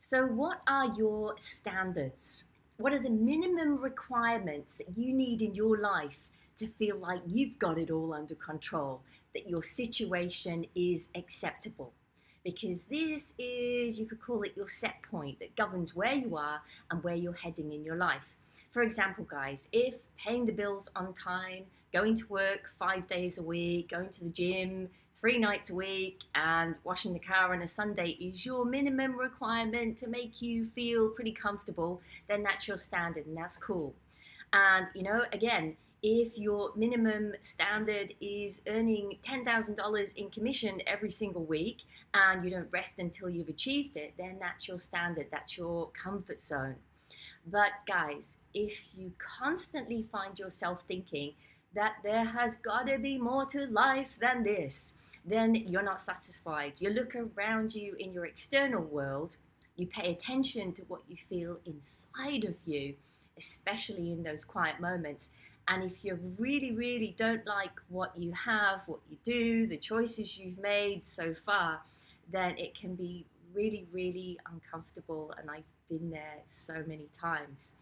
So, what are your standards? What are the minimum requirements that you need in your life to feel like you've got it all under control, that your situation is acceptable? Because this is, you could call it your set point that governs where you are and where you're heading in your life. For example, guys, if paying the bills on time, going to work 5 days a week, going to the gym 3 nights a week, and washing the car on a Sunday is your minimum requirement to make you feel pretty comfortable, then that's your standard and that's cool. And, again, if your minimum standard is earning $10,000 in commission every single week and you don't rest until you've achieved it, then that's your standard, that's your comfort zone. But guys, if you constantly find yourself thinking that there has got to be more to life than this, then you're not satisfied. You look around you in your external world, you pay attention to what you feel inside of you, especially in those quiet moments. And if you really, really don't like what you have, what you do, the choices you've made so far, then it can be really, really uncomfortable. And I've been there so many times.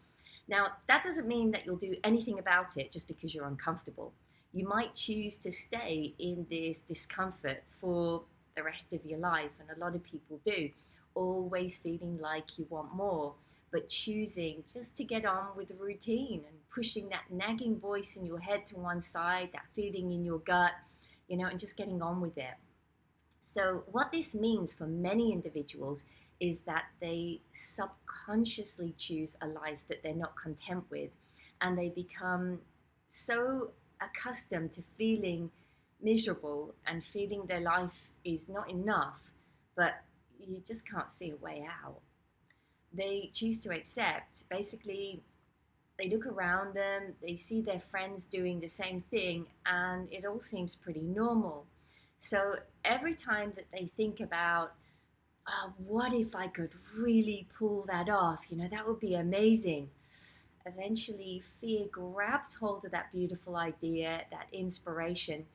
Now, that doesn't mean that you'll do anything about it just because you're uncomfortable. You might choose to stay in this discomfort for the rest of your life, and a lot of people do, always feeling like you want more, but choosing just to get on with the routine and pushing that nagging voice in your head to one side, that feeling in your gut, and just getting on with it. So, what this means for many individuals is that they subconsciously choose a life that they're not content with, and they become so accustomed to feeling miserable and feeling their life is not enough, but you just can't see a way out. They choose to accept. Basically, they look around them, they see their friends doing the same thing, and it all seems pretty normal. So every time that they think about, oh, what if I could really pull that off? That would be amazing. Eventually, fear grabs hold of that beautiful idea, that inspiration,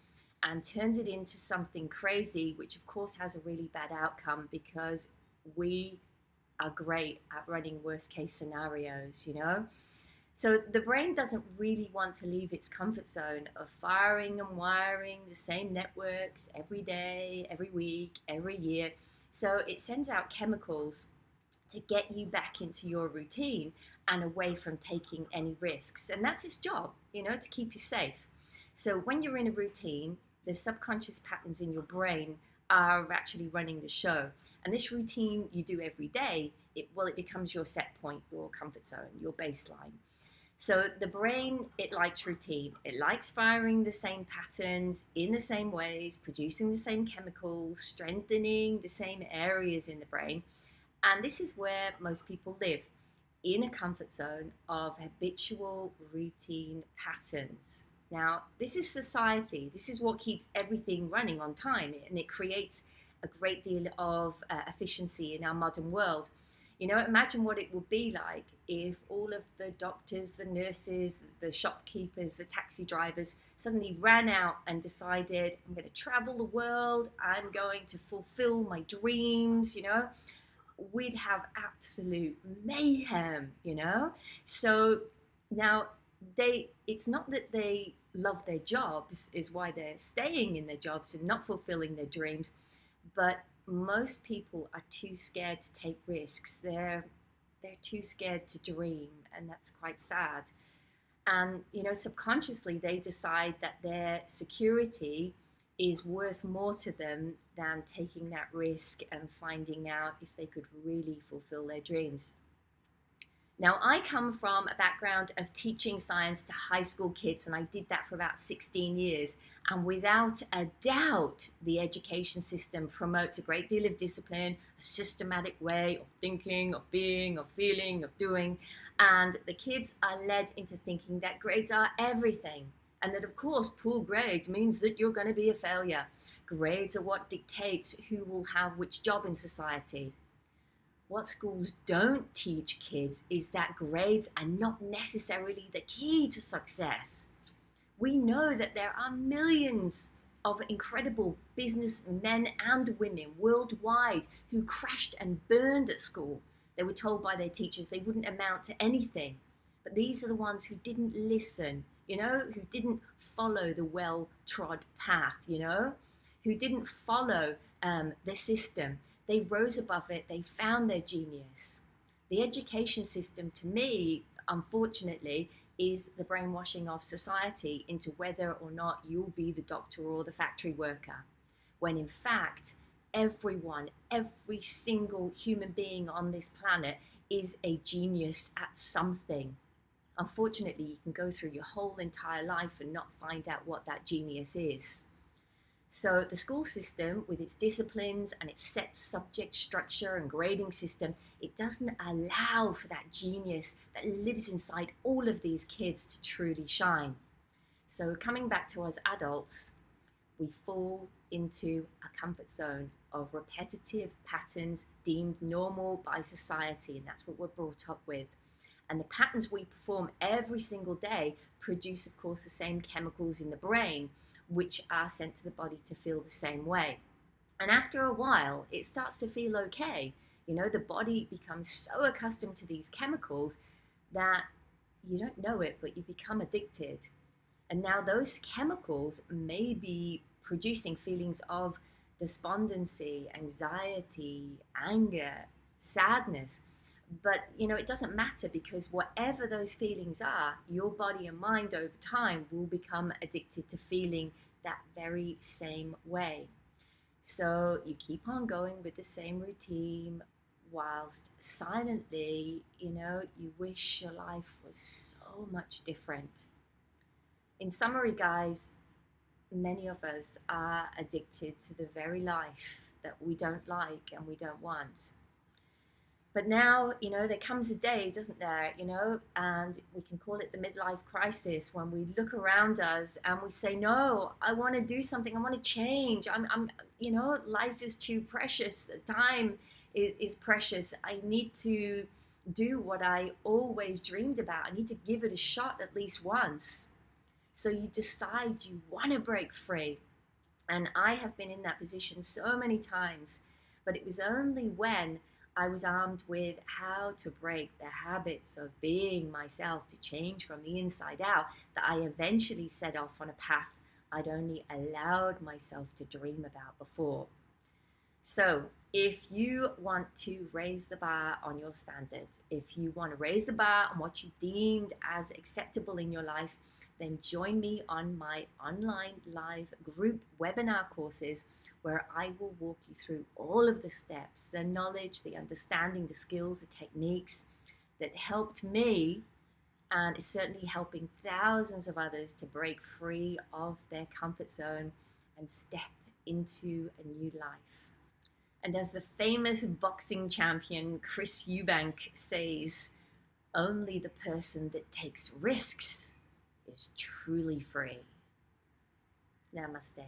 and turns it into something crazy, which of course has a really bad outcome because we are great at running worst case scenarios. So the brain doesn't really want to leave its comfort zone of firing and wiring the same networks every day, every week, every year. So it sends out chemicals to get you back into your routine and away from taking any risks. And that's its job, to keep you safe. So when you're in a routine, the subconscious patterns in your brain are actually running the show. And this routine you do every day, it becomes your set point, your comfort zone, your baseline. So the brain, it likes routine. It likes firing the same patterns in the same ways, producing the same chemicals, strengthening the same areas in the brain. And this is where most people live, in a comfort zone of habitual routine patterns. Now, this is society. This is what keeps everything running on time, and it creates a great deal of efficiency in our modern world. Imagine what it would be like if all of the doctors, the nurses, the shopkeepers, the taxi drivers suddenly ran out and decided, I'm going to travel the world, I'm going to fulfill my dreams. We'd have absolute mayhem. So now it's not that they love their jobs is why they're staying in their jobs and not fulfilling their dreams, but most people are too scared to take risks. They're too scared to dream, and that's quite sad. And subconsciously they decide that their security is worth more to them than taking that risk and finding out if they could really fulfill their dreams. Now, I come from a background of teaching science to high school kids, and I did that for about 16 years. And without a doubt, the education system promotes a great deal of discipline, a systematic way of thinking, of being, of feeling, of doing. And the kids are led into thinking that grades are everything. And that, of course, poor grades means that you're going to be a failure. Grades are what dictates who will have which job in society. What schools don't teach kids is that grades are not necessarily the key to success. We know that there are millions of incredible businessmen and women worldwide who crashed and burned at school They were told by their teachers they wouldn't amount to anything. But these are the ones who didn't listen, who didn't follow the well-trod path, who didn't follow the system. They rose above it. They found their genius. The education system, to me, unfortunately, is the brainwashing of society into whether or not you'll be the doctor or the factory worker. When in fact, everyone, every single human being on this planet is a genius at something. Unfortunately, you can go through your whole entire life and not find out what that genius is. So the school system, with its disciplines and its set subject structure and grading system, it doesn't allow for that genius that lives inside all of these kids to truly shine. So coming back to us adults, we fall into a comfort zone of repetitive patterns deemed normal by society, and that's what we're brought up with. And the patterns we perform every single day produce, of course, the same chemicals in the brain, which are sent to the body to feel the same way. And after a while, it starts to feel okay. The body becomes so accustomed to these chemicals that you don't know it, but you become addicted. And now those chemicals may be producing feelings of despondency, anxiety, anger, sadness. But it doesn't matter, because whatever those feelings are, your body and mind over time will become addicted to feeling that very same way. So you keep on going with the same routine, whilst silently, you wish your life was so much different. In summary, guys, many of us are addicted to the very life that we don't like and we don't want. But now, there comes a day, doesn't there, and we can call it the midlife crisis, when we look around us and we say, no, I want to do something. I want to change. Life is too precious. Time is precious. I need to do what I always dreamed about. I need to give it a shot at least once. So you decide you want to break free. And I have been in that position so many times, but it was only when I was armed with how to break the habits of being myself, to change from the inside out, that I eventually set off on a path I'd only allowed myself to dream about before. So if you want to raise the bar on your standard, if you want to raise the bar on what you deemed as acceptable in your life, then join me on my online live group webinar courses, where I will walk you through all of the steps, the knowledge, the understanding, the skills, the techniques that helped me, and is certainly helping thousands of others to break free of their comfort zone and step into a new life. And as the famous boxing champion Chris Eubank says, only the person that takes risks is truly free. Namaste.